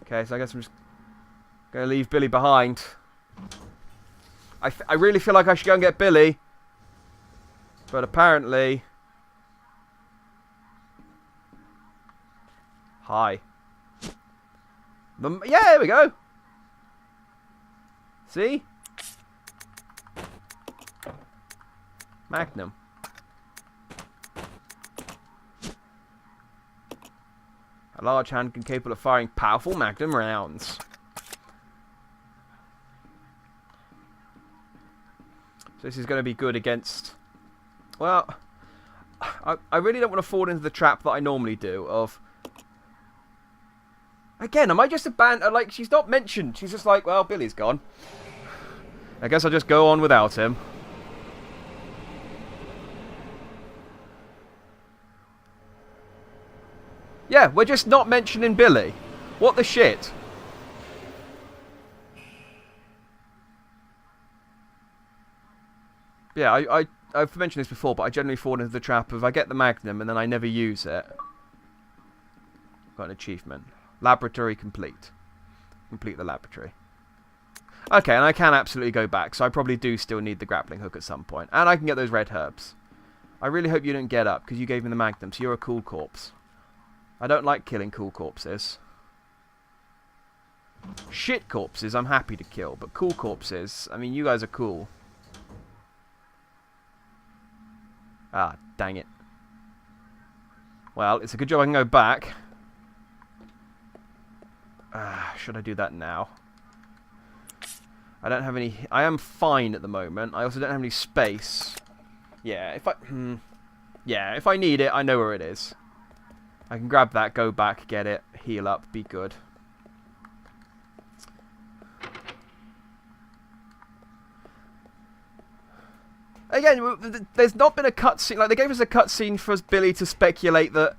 Okay, so I guess I'm just going to leave Billy behind. I really feel like I should go and get Billy. But apparently... Hi. Yeah, there we go. See? Magnum. A large handgun capable of firing powerful magnum rounds. So this is going to be good against... Well, I really don't want to fall into the trap that I normally do of... Again, am I just abandoned? Like, she's not mentioned. She's just like, well, Billy's gone. I guess I'll just go on without him. Yeah, we're just not mentioning Billy. What the shit? Yeah, I've mentioned this before, but I generally fall into the trap of I get the Magnum and then I never use it. Got an achievement. Laboratory complete. Complete the laboratory. Okay, and I can absolutely go back, so I probably do still need the grappling hook at some point. And I can get those red herbs. I really hope you didn't get up, because you gave me the Magnum, so you're a cool corpse. I don't like killing cool corpses. Shit corpses I'm happy to kill, but cool corpses, I mean, you guys are cool. Ah, dang it. Well, it's a good job I can go back. Should I do that now? I don't have any... I am fine at the moment. I also don't have any space. Yeah, if I... Yeah, if I need it, I know where it is. I can grab that, go back, get it, heal up, be good. Again, there's not been a cutscene. Like, they gave us a cutscene for Billy to speculate that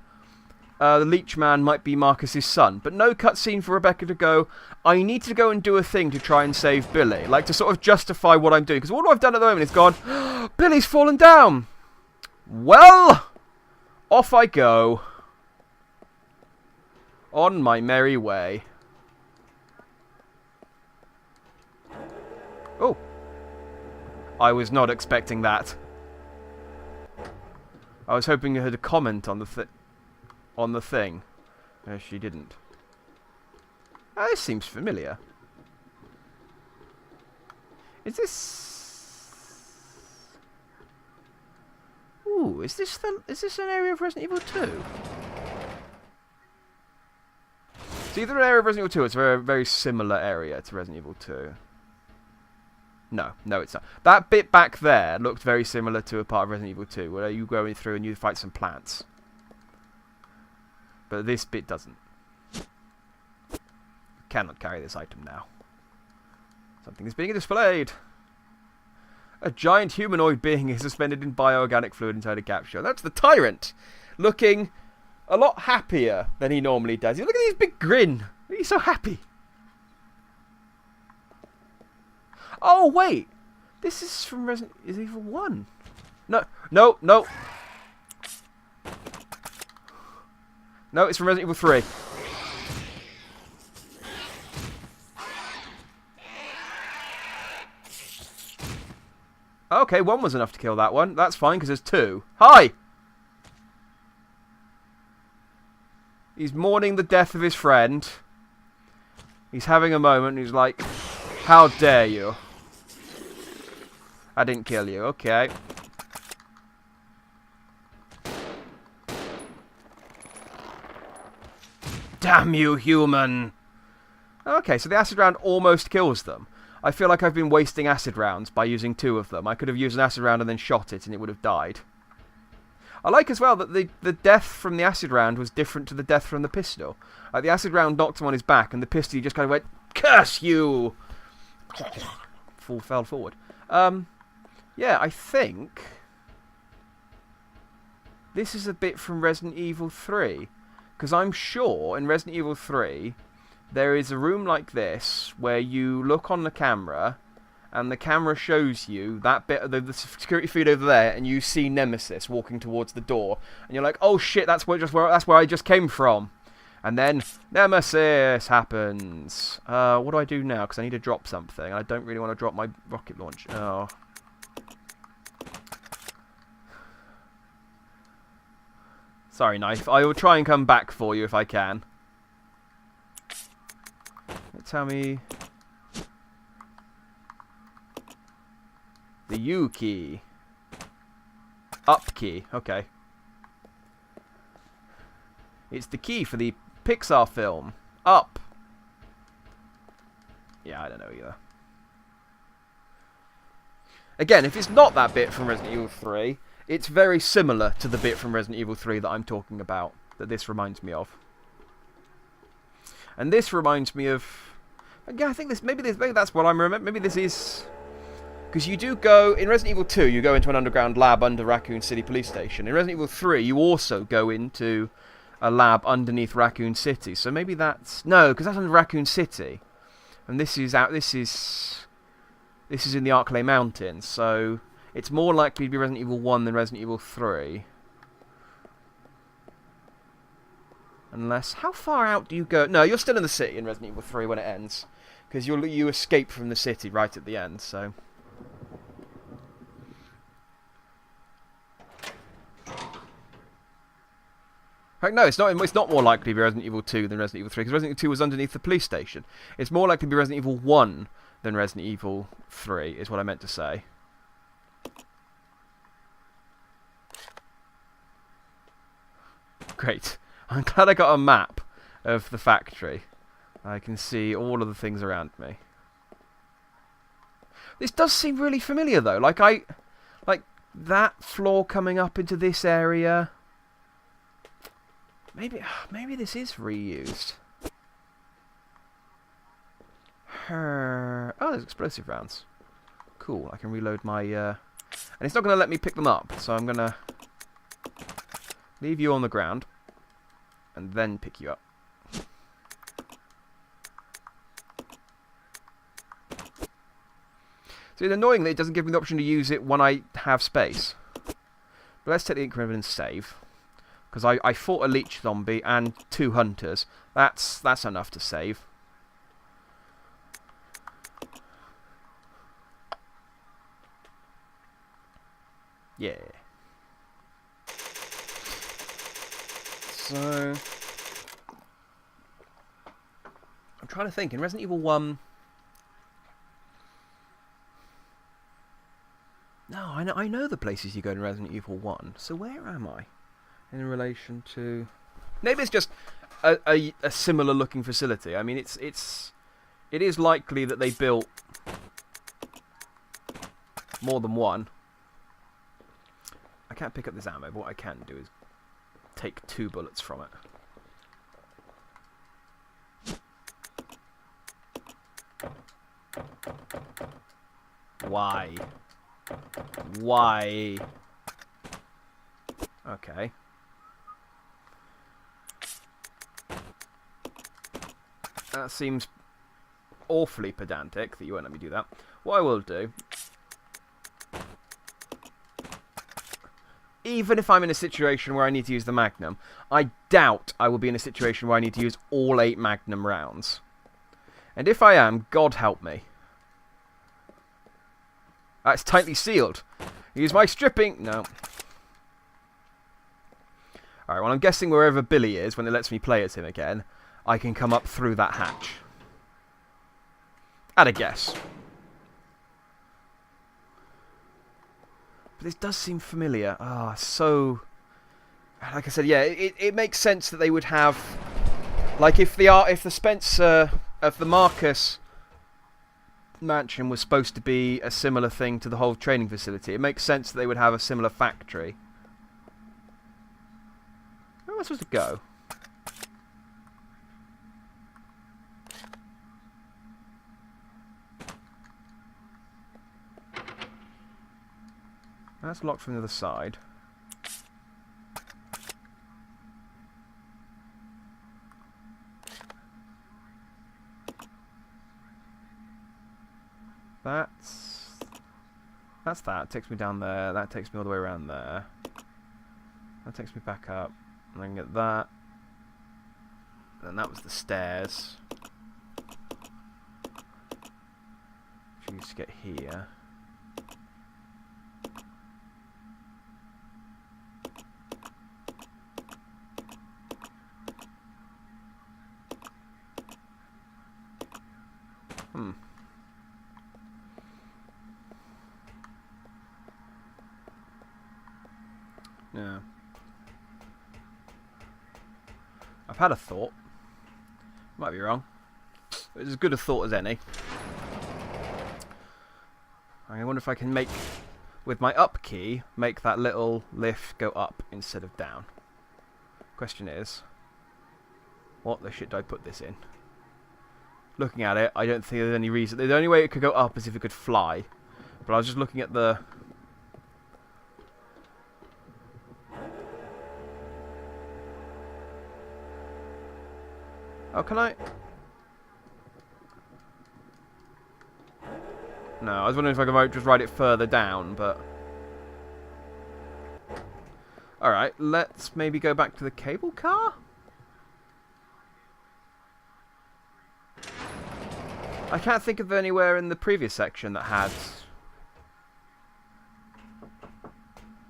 the Leech Man might be Marcus's son, but no cutscene for Rebecca to go, I need to go and do a thing to try and save Billy. Like, to sort of justify what I'm doing. Because all I've done at the moment is gone, Billy's fallen down. Well, off I go. On my merry way. Oh. I was not expecting that. I was hoping you had a comment on the thing. No, she didn't. Oh, this seems familiar. Is this... Ooh, is this an area of Resident Evil 2? It's either an area of Resident Evil 2 or it's a very, very similar area to Resident Evil 2. No, it's not. That bit back there looked very similar to a part of Resident Evil 2, where you go in through and you fight some plants. But this bit doesn't. Cannot carry this item now. Something is being displayed. A giant humanoid being is suspended in bioorganic fluid inside a capsule. That's the Tyrant, looking a lot happier than he normally does. Look at his big grin. He's so happy. Oh, wait. This is from Resident Evil 1. No. No, it's from Resident Evil 3. Okay, one was enough to kill that one. That's fine, because there's two. Hi! He's mourning the death of his friend. He's having a moment. He's like, how dare you? I didn't kill you. Okay. Damn you, human! Okay, so the acid round almost kills them. I feel like I've been wasting acid rounds by using two of them. I could have used an acid round and then shot it and it would have died. I like as well that the death from the acid round was different to the death from the pistol. Like, the acid round knocked him on his back and the pistol just kind of went, curse you! Fell forward. Yeah, I think this is a bit from Resident Evil 3. Because I'm sure in Resident Evil 3, there is a room like this where you look on the camera and the camera shows you that bit of the security feed over there and you see Nemesis walking towards the door. And you're like, oh shit, that's where I just came from. And then Nemesis happens. What do I do now? Because I need to drop something. I don't really want to drop my rocket launch. Oh. Sorry, Knife. I will try and come back for you if I can. Tell me... The U key. Up key. Okay. It's the key for the Pixar film. Up. Yeah, I don't know either. Again, if it's not that bit from Resident Evil 3, it's very similar to the bit from Resident Evil 3 that I'm talking about, that this reminds me of. And this reminds me of... Yeah, I think this maybe that's what I'm remembering. Maybe this is... Because you do go... In Resident Evil 2, you go into an underground lab under Raccoon City Police Station. In Resident Evil 3, you also go into a lab underneath Raccoon City. So maybe that's... No, because that's under Raccoon City. And this is out... This is in the Arklay Mountains, so... It's more likely to be Resident Evil 1 than Resident Evil 3. Unless... How far out do you go? No, you're still in the city in Resident Evil 3 when it ends. Because you escape from the city right at the end, so... No, it's not more likely to be Resident Evil 2 than Resident Evil 3, because Resident Evil 2 was underneath the police station. It's more likely to be Resident Evil 1 than Resident Evil 3, is what I meant to say. Great. I'm glad I got a map of the factory. I can see all of the things around me. This does seem really familiar, though. Like that floor coming up into this area... Maybe this is reused. Oh, there's explosive rounds. Cool, I can reload my... And it's not going to let me pick them up, so I'm going to leave you on the ground and then pick you up. So it's annoying that it doesn't give me the option to use it when I have space. But let's take the increment and save. Because I fought a leech zombie and 2 hunters. That's enough to save. Yeah. So... I'm trying to think. In Resident Evil 1... No, I know the places you go in Resident Evil 1. So where am I? In relation to... Maybe it's just a similar looking facility. I mean, it is likely that they built more than one. I can't pick up this ammo, but what I can do is take 2 bullets from it. Why? Why? Okay. That seems awfully pedantic that you won't let me do that. What I will do... Even if I'm in a situation where I need to use the Magnum, I doubt I will be in a situation where I need to use all 8 Magnum rounds. And if I am, God help me. It's tightly sealed. Use my stripping... No. Alright, well I'm guessing wherever Billy is, when it lets me play as him again, I can come up through that hatch. At a guess. But this does seem familiar. Ah, so... Like I said, yeah, it makes sense that they would have... Like, if the Spencer... If the Marcus mansion was supposed to be a similar thing to the whole training facility, it makes sense that they would have a similar factory. Where am I supposed to go? That's locked from the other side. That's that. Takes me down there. That takes me all the way around there. That takes me back up. And I can get that. And that was the stairs. Which we used to get here. Yeah. I've had a thought. Might be wrong. But it's as good a thought as any. I wonder if I can make, with my up key, make that little lift go up instead of down. Question is, what the shit do I put this in? Looking at it, I don't think there's any reason. The only way it could go up is if it could fly. But I was just looking at the... Oh, can I? No, I was wondering if I could just ride it further down, but... Alright, let's maybe go back to the cable car? I can't think of anywhere in the previous section that had...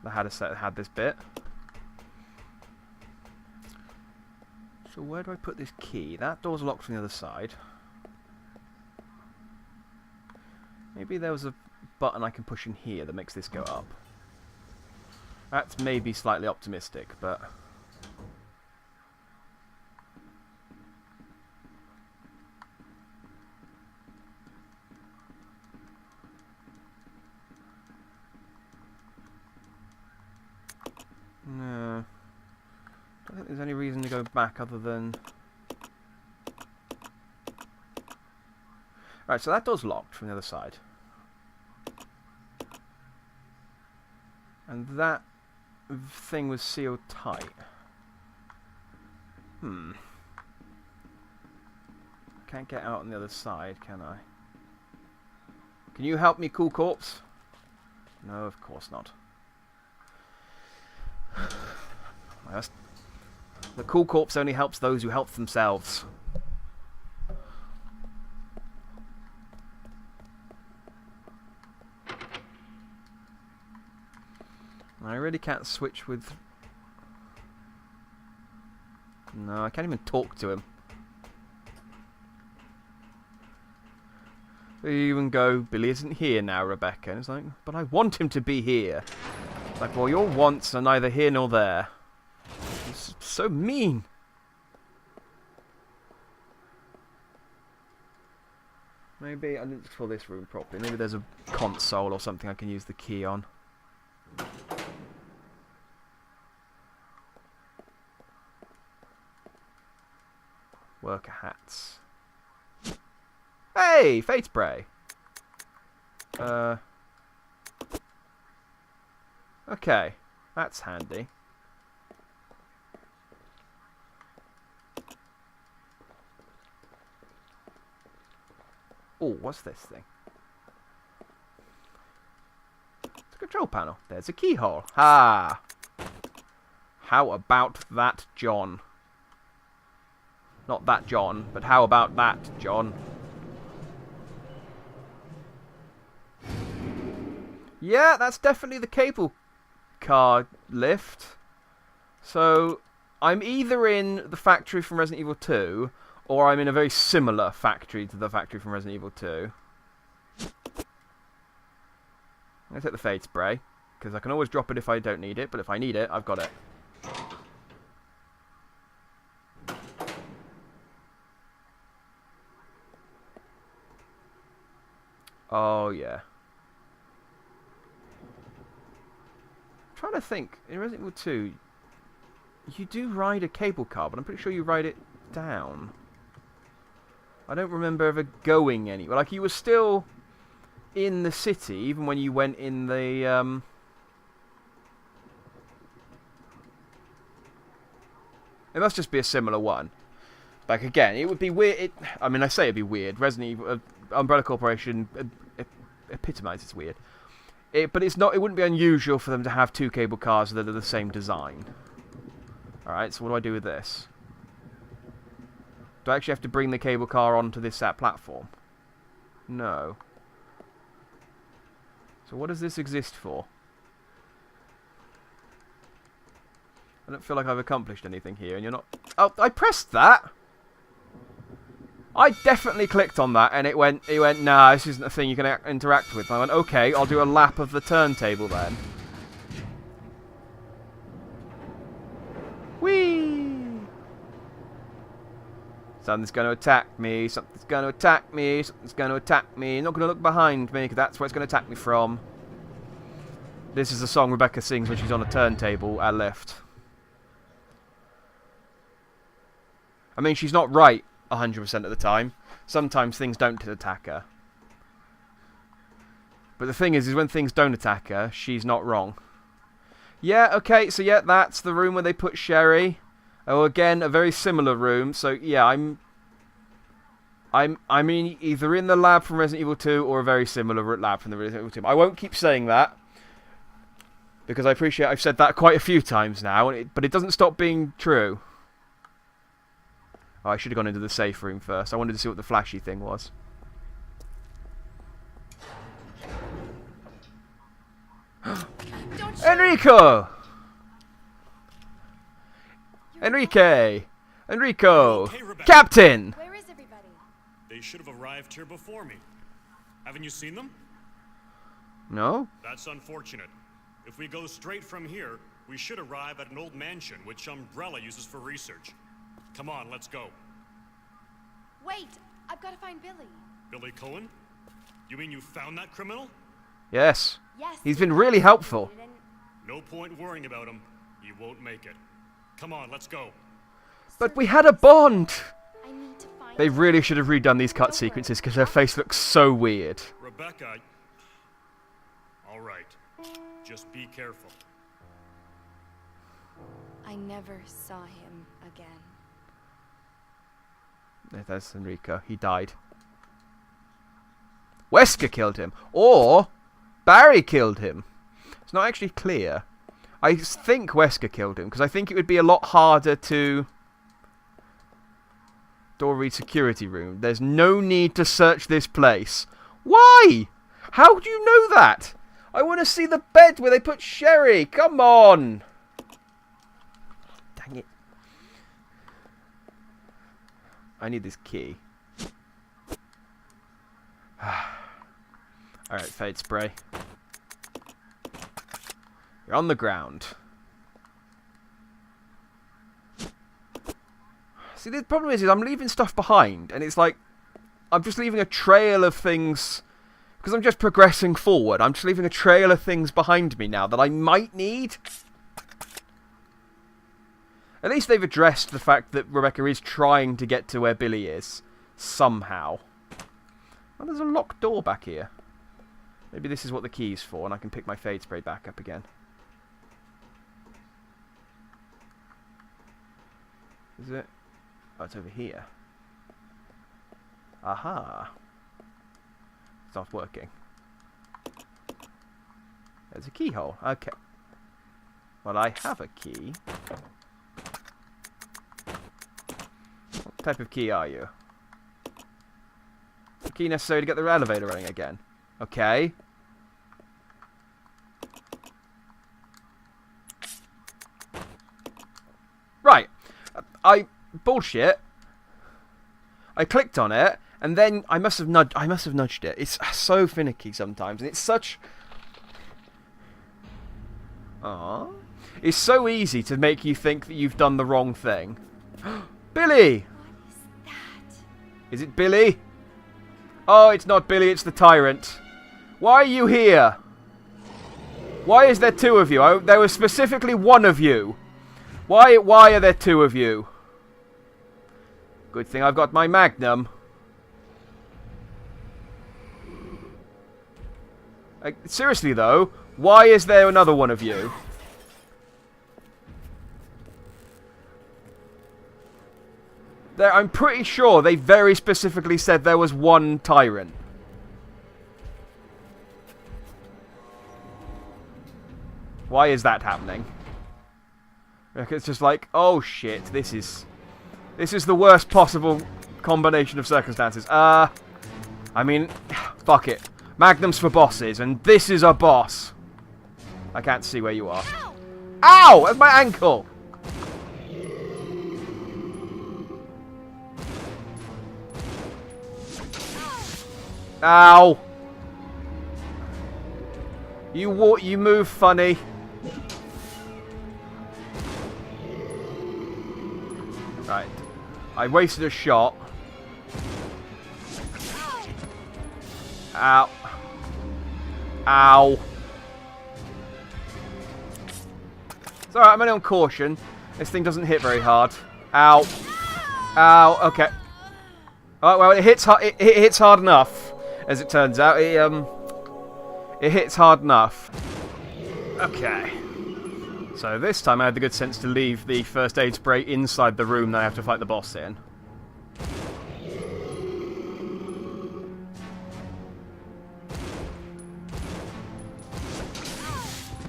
had this bit. So where do I put this key? That door's locked from the other side. Maybe there was a button I can push in here that makes this go up. That's maybe slightly optimistic, but... No. I don't think there's any reason to go back other than... Right, so that door's locked from the other side. And that thing was sealed tight. Can't get out on the other side, can I? Can you help me, Cool Corpse? No, of course not. The Cool Corpse only helps those who help themselves. I really can't switch with... No, I can't even talk to him. You even go, Billy isn't here now, Rebecca. And it's like, but I want him to be here. It's like, well, your wants are neither here nor there. It's so mean. Maybe I didn't explore this room properly. Maybe there's a console or something I can use the key on. Worker hats. Hey! Fate spray! Okay. That's handy. Oh, what's this thing? It's a control panel. There's a keyhole. Ha! How about that, John? Not that John, but how about that, John? Yeah, that's definitely the cable car lift. So, I'm either in the factory from Resident Evil 2, or I'm in a very similar factory to the factory from Resident Evil 2. I'm going to take the Fade Spray, because I can always drop it if I don't need it, but if I need it, I've got it. Oh, yeah. I'm trying to think. In Resident Evil 2, you do ride a cable car, but I'm pretty sure you ride it down. I don't remember ever going anywhere. Like, you were still in the city, even when you went in the... It must just be a similar one. Like, again, it would be weird. I mean, I say it'd be weird. Resident Evil... Umbrella Corporation epitomizes it's weird. But it's not. It wouldn't be unusual for them to have two cable cars that are the same design. Alright, so what do I do with this? Do I actually have to bring the cable car onto that platform? No. So what does this exist for? I don't feel like I've accomplished anything here, and you're not... Oh, I pressed that! I definitely clicked on that, and it went, nah, this isn't a thing you can interact with. And I went, okay, I'll do a lap of the turntable then. Whee! Something's going to attack me, something's going to attack me, something's going to attack me. Not going to look behind me, because that's where it's going to attack me from. This is a song Rebecca sings when she's on a turntable at left. I mean, she's not right 100% of the time. Sometimes things don't attack her. But the thing is when things don't attack her, she's not wrong. Yeah, okay, so yeah, that's the room where they put Sherry. Oh, again, a very similar room. So, yeah, I mean, either in the lab from Resident Evil 2 or a very similar lab from the Resident Evil 2. I won't keep saying that, because I appreciate I've said that quite a few times now, but it doesn't stop being true. Oh, I should have gone into the safe room first. I wanted to see what the flashy thing was. Enrico! Enrico! Okay, Captain! Where is everybody? They should have arrived here before me. Haven't you seen them? No? That's unfortunate. If we go straight from here, we should arrive at an old mansion which Umbrella uses for research. Come on, let's go. Wait, I've got to find Billy. Billy Cohen? You mean you found that criminal? Yes. Yes. He's been really helpful. No point worrying about him. He won't make it. Come on, let's go. But we had a bond! I need to find They really should have redone these cut sequences because her face looks so weird. Rebecca... All right. Just be careful. I never saw him again. There's Enrico. He died. Wesker killed him. Or Barry killed him. It's not actually clear. I think Wesker killed him, because I think it would be a lot harder to... Door read security room. There's no need to search this place. Why? How do you know that? I want to see the bed where they put Sherry. Come on. Dang it. I need this key. Alright, fade spray. You're on the ground. See, the problem is I'm leaving stuff behind, and it's like I'm just leaving a trail of things because I'm just progressing forward. I'm just leaving a trail of things behind me now that I might need. At least they've addressed the fact that Rebecca is trying to get to where Billy is. Somehow. Well, there's a locked door back here. Maybe this is what the key's for, and I can pick my fade spray back up again. Is it? Oh, it's over here. Aha. It's not working. There's a keyhole. Okay. Well, I have a key. What type of key are you? The key necessary to get the elevator running again. Okay. Right. Bullshit. I clicked on it, and then I must have nudged it. It's so finicky sometimes, and it's such... Aww. It's so easy to make you think that you've done the wrong thing. Billy! What is that? Is it Billy? Oh, it's not Billy, it's the tyrant. Why are you here? Why is there two of you? There was specifically one of you. Why are there two of you? Good thing I've got my Magnum. Seriously though, why is there another one of you? I'm pretty sure they very specifically said there was one tyrant. Why is that happening? It's just like, oh shit, this is the worst possible combination of circumstances. I mean, fuck it. Magnums for bosses, and this is a boss. I can't see where you are. Ow! That's my ankle! Ow! You move funny. Right. I wasted a shot. Ow. Ow. It's alright, I'm only on caution. This thing doesn't hit very hard. Ow. Ow, okay. Alright, well, it hits hard enough, as it turns out. It hits hard enough. Okay. So this time I had the good sense to leave the first aid spray inside the room that I have to fight the boss in.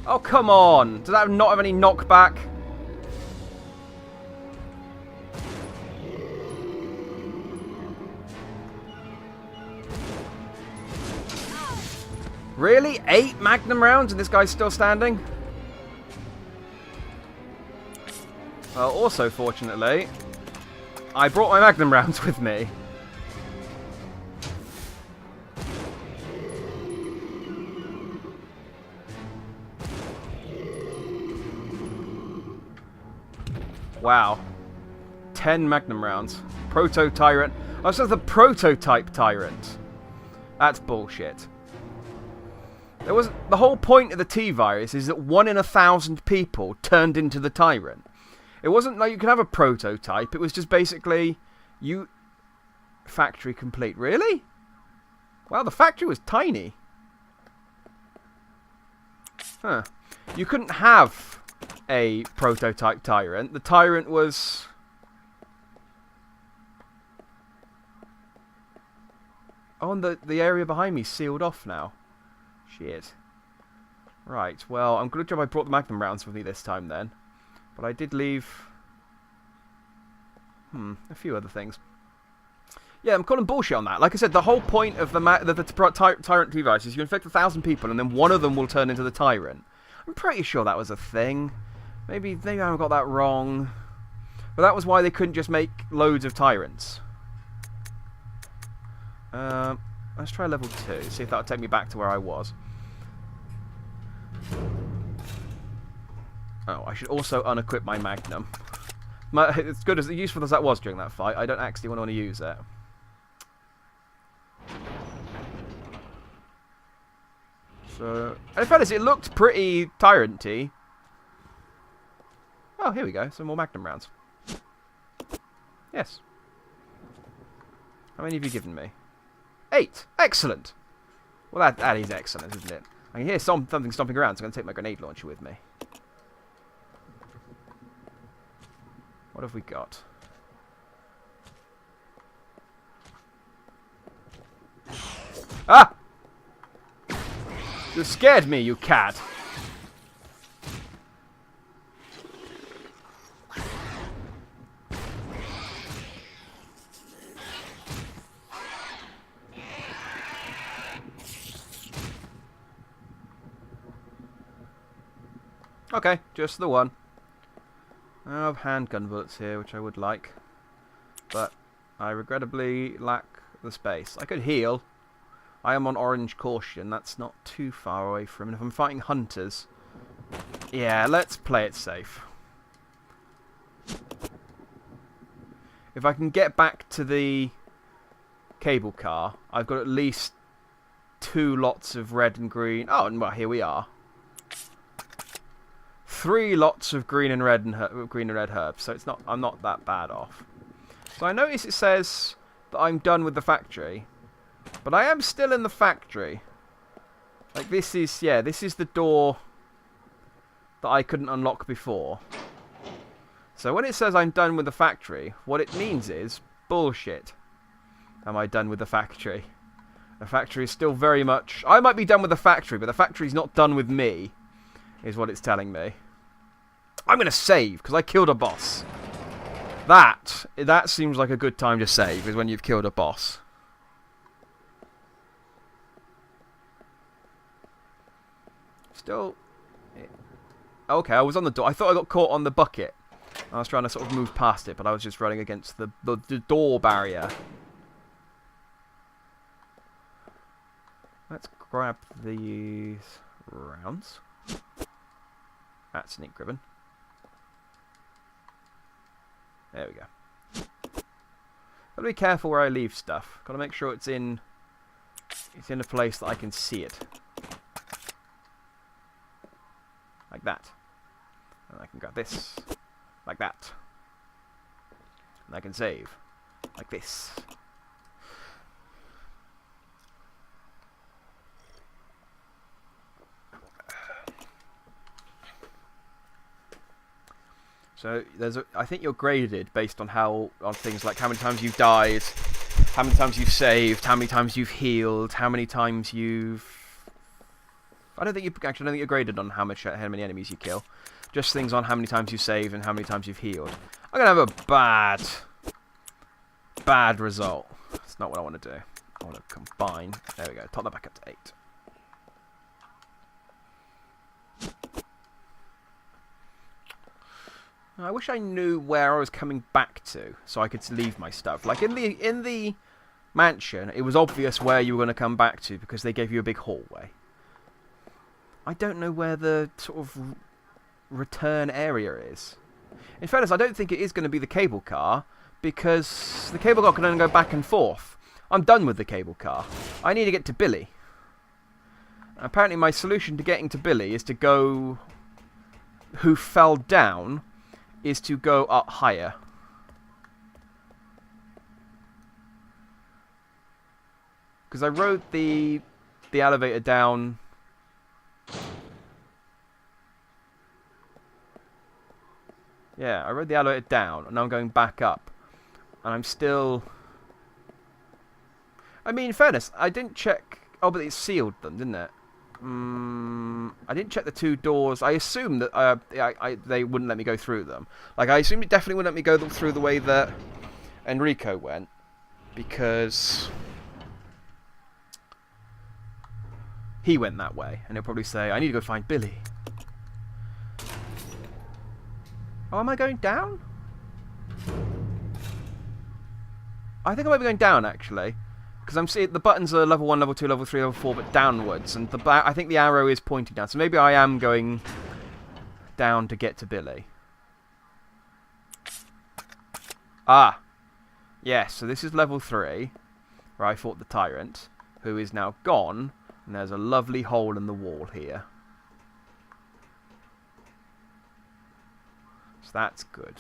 Oh, come on! Does that not have any knockback? Really? 8 Magnum rounds and this guy's still standing? Well, also, fortunately, I brought my Magnum rounds with me. Wow. 10 Magnum rounds. Proto-Tyrant. Oh, so the Prototype Tyrant. That's bullshit. There was the whole point of the T-Virus is that 1 in 1,000 people turned into the Tyrant. It wasn't like you could have a prototype. It was just basically you... Factory complete. Really? Wow, the factory was tiny. Huh. You couldn't have a prototype Tyrant. The Tyrant was... Oh, and the area behind me sealed off now. Shit. Right, well, I'm good job I brought the Magnum rounds with me this time then. But I did leave... a few other things. Yeah, I'm calling bullshit on that. Like I said, the whole point of the Tyrant T-Virus is you infect 1,000 people and then one of them will turn into the Tyrant. I'm pretty sure that was a thing. Maybe I haven't got that wrong. But that was why they couldn't just make loads of Tyrants. Let's try level 2, see if that'll take me back to where I was. Oh, I should also unequip my Magnum. It's good as useful as that was during that fight. I don't actually want to use it. So, and in fairness, it looked pretty Tyrant-y. Oh, here we go. Some more Magnum rounds. Yes. How many have you given me? 8. Excellent. Well, that is excellent, isn't it? I can hear something stomping around, so I'm going to take my grenade launcher with me. What have we got? Ah! You scared me, you cat. Okay, just the one. I have handgun bullets here, which I would like. But I regrettably lack the space. I could heal. I am on orange caution. That's not too far away from it. If I'm fighting hunters... Yeah, let's play it safe. If I can get back to the cable car, I've got at least 2 lots of red and green... Oh, well, here we are. 3 lots of green and red herbs, so I'm not that bad off. So I notice it says that I'm done with the factory, but I am still in the factory. Like this is the door that I couldn't unlock before. So when it says I'm done with the factory, what it means is bullshit. Am I done with the factory? The factory is still very much... I might be done with the factory, but the factory's not done with me, is what it's telling me. I'm going to save, because I killed a boss. That seems like a good time to save, is when you've killed a boss. Still... Okay, I was on the door. I thought I got caught on the bucket. I was trying to sort of move past it, but I was just running against the door barrier. Let's grab these rounds. That's sneak ribbon. There we go. Gotta be careful where I leave stuff. Gotta make sure it's in a place that I can see it. Like that. And I can grab this. Like that. And I can save. Like this. So I think you're graded based on things like how many times you've died, how many times you've saved, how many times you've healed, how many times you've... I don't think you're graded on how many enemies you kill. Just things on how many times you save and how many times you've healed. I'm gonna have a bad result. That's not what I want to do. I want to combine. There we go. Top that back up to 8. I wish I knew where I was coming back to, so I could leave my stuff. Like in the mansion, it was obvious where you were going to come back to because they gave you a big hallway. I don't know where the sort of return area is. In fairness, I don't think it is going to be the cable car because the cable car can only go back and forth. I'm done with the cable car. I need to get to Billy. Apparently, my solution to getting to Billy is to go... who fell down... is to go up higher. Because I rode the elevator down... Yeah, I rode the elevator down, and now I'm going back up. And I'm still... I mean, in fairness, I didn't check... Oh, but it sealed them, didn't it? I didn't check the 2 doors. I assumed that they wouldn't let me go through them. Like, I assumed it definitely wouldn't let me go through the way that Enrico went. Because... he went that way. And he'll probably say, I need to go find Billy. Oh, am I going down? I think I might be going down, actually. Because I'm seeing the buttons are level 1, level 2, level 3, level 4, but downwards. And I think the arrow is pointing down. So maybe I am going down to get to Billy. Ah. Yes, so this is level 3, where I fought the tyrant, who is now gone. And there's a lovely hole in the wall here. So that's good.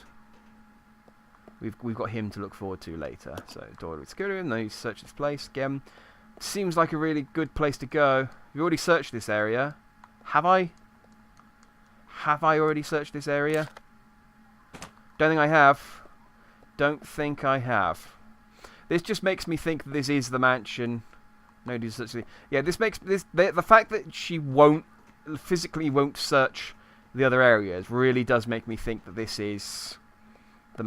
We've got him to look forward to later. So, door with security, and then you search this place again. Seems like a really good place to go. You've already searched this area. Have I? Have I already searched this area? Don't think I have. Don't think I have. This just makes me think that this is the mansion. No, yeah, this makes the fact that she physically won't search the other areas really does make me think that this is the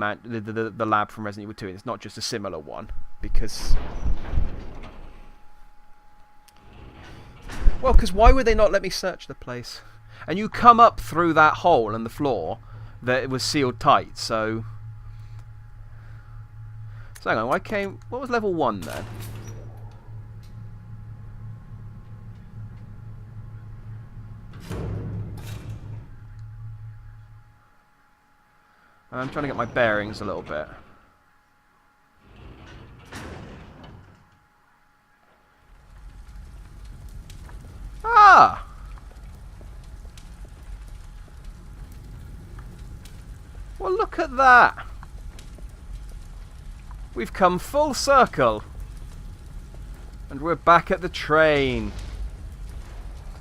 lab from Resident Evil 2, and it's not just a similar one, because... Well, because why would they not let me search the place? And you come up through that hole in the floor that it was sealed tight, so... So hang on, what was level 1 then? I'm trying to get my bearings a little bit. Ah! Well, look at that! We've come full circle. And we're back at the train.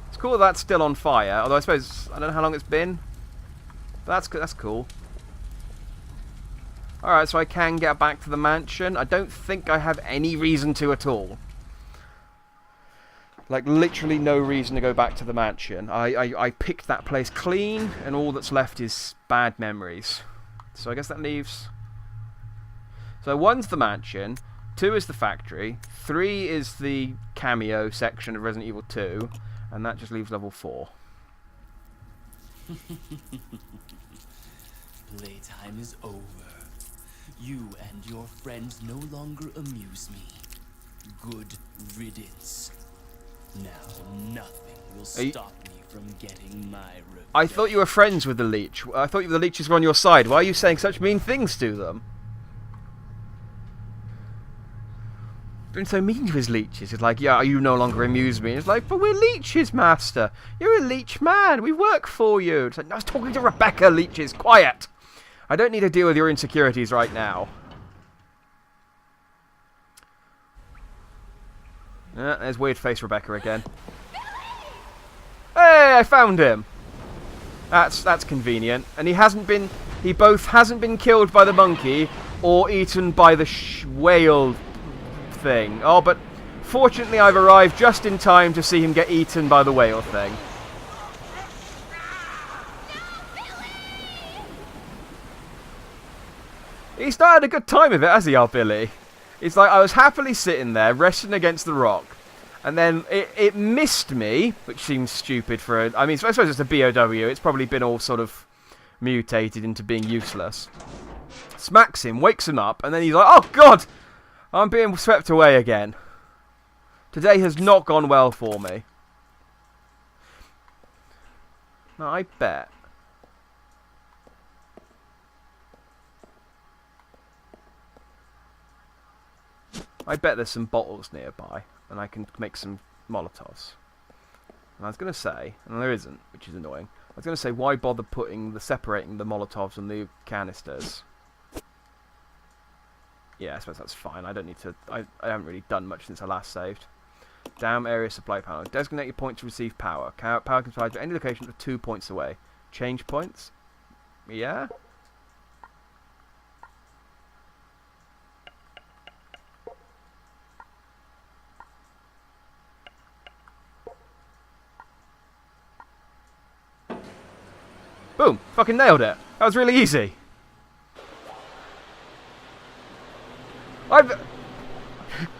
It's cool that that's still on fire, although I suppose, I don't know how long it's been. But that's cool. Alright, so I can get back to the mansion. I don't think I have any reason to at all. Like, literally no reason to go back to the mansion. I picked that place clean, and all that's left is bad memories. So I guess that leaves So 1's the mansion, 2 is the factory, 3 is the cameo section of Resident Evil 2, and that just leaves level 4. Playtime is over. You and your friends no longer amuse me. Good riddance. Now nothing will stop me from getting my revenge. I thought you were friends with the leech. I thought the leeches were on your side. Why are you saying such mean things to them? Been so mean to his leeches. It's like, yeah, you no longer amuse me. It's like, but we're leeches, master. You're a leech man. We work for you. It's like, no, I was talking to Rebecca, leeches. Quiet. I don't need to deal with your insecurities right now. There's weird face Rebecca again. Hey, I found him. That's convenient. And he both hasn't been killed by the monkey or eaten by the whale thing. Oh, but fortunately I've arrived just in time to see him get eaten by the whale thing. He's not had a good time of it, has he, our Billy? It's like I was happily sitting there, resting against the rock, and then it missed me, which seems stupid for a... I mean, I suppose it's a BOW. It's probably been all sort of mutated into being useless. Smacks him, wakes him up, and then he's like, oh, God! I'm being swept away again. Today has not gone well for me. No, I bet. I bet there's some bottles nearby, and I can make some Molotovs. And I was going to say, and there isn't, which is annoying. I was going to say, why bother separating the Molotovs and the canisters? Yeah, I suppose that's fine. I don't need to... I haven't really done much since I last saved. Damn area supply panel. Designate your point to receive power. Power can be supplied to any location for 2 points away. Change points? Yeah? Boom! Fucking nailed it. That was really easy. I don't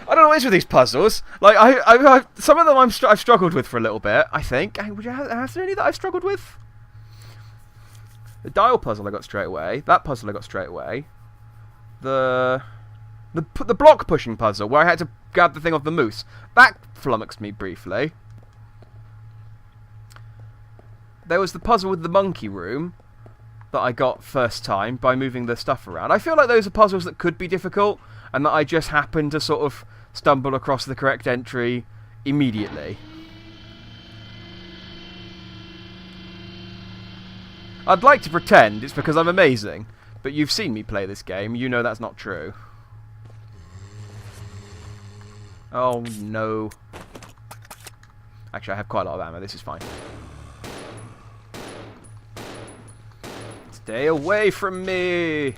know what it is with these puzzles. Like, some of them I've struggled with for a little bit, I think. Would you have any that I've struggled with? The dial puzzle I got straight away. That puzzle I got straight away. The block pushing puzzle, where I had to grab the thing off the moose. That flummoxed me briefly. There was the puzzle with the monkey room that I got first time by moving the stuff around. I feel like those are puzzles that could be difficult, and that I just happened to sort of stumble across the correct entry immediately. I'd like to pretend it's because I'm amazing, but you've seen me play this game, you know that's not true. Oh no. Actually, I have quite a lot of ammo, this is fine. Stay away from me!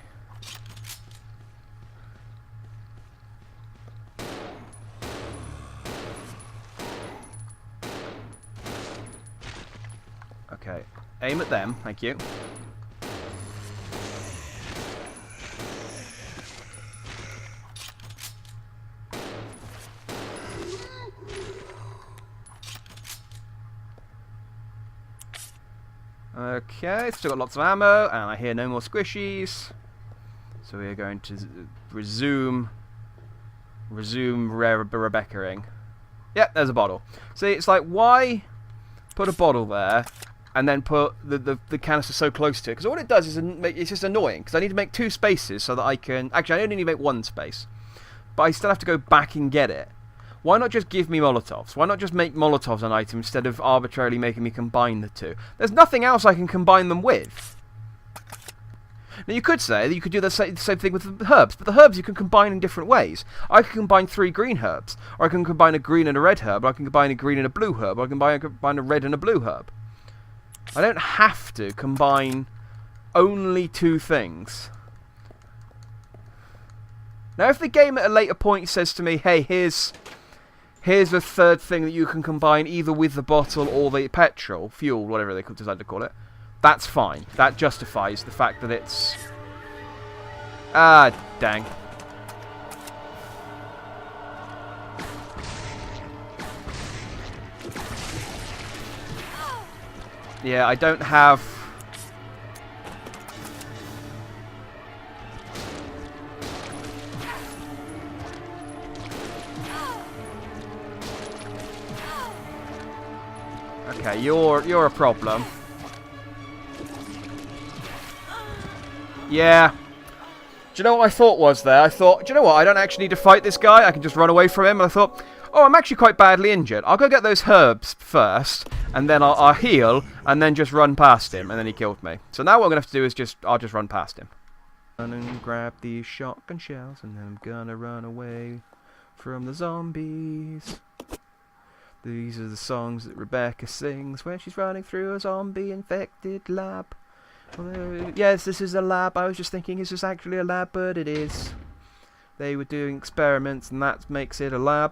Okay, aim at them, thank you. Okay, still got lots of ammo, and I hear no more squishies. So we are going to resume Rebecca-ing. Yep, there's a bottle. See, it's like, why put a bottle there and then put the canister so close to it? Because all it does is it's just annoying, because I need to make 2 spaces so that I can... Actually, I only need to make 1 space. But I still have to go back and get it. Why not just give me Molotovs? Why not just make Molotovs an item instead of arbitrarily making me combine the 2? There's nothing else I can combine them with. Now, you could say that you could do the same thing with the herbs, but the herbs you can combine in different ways. I can combine 3 green herbs, or I can combine a green and a red herb, or I can combine a green and a blue herb, or I can combine a red and a blue herb. I don't have to combine only 2 things. Now, if the game at a later point says to me, hey, here's the 3rd thing that you can combine either with the bottle or the petrol, fuel, whatever they decide to call it, that's fine. That justifies the fact that it's... Ah, dang. Yeah, I don't have... Okay, you're a problem. Yeah. Do you know what my thought was there? I thought, do you know what? I don't actually need to fight this guy. I can just run away from him. And I thought, oh, I'm actually quite badly injured. I'll go get those herbs first, and then I'll heal, and then just run past him. And then he killed me. So now what I'm going to have to do is I'll just run past him. And grab these shotgun shells, and then I'm going to run away from the zombies. These are the songs that Rebecca sings when she's running through a zombie-infected lab. Yes, this is a lab. I was just thinking, is this actually a lab? But it is. They were doing experiments, and that makes it a lab.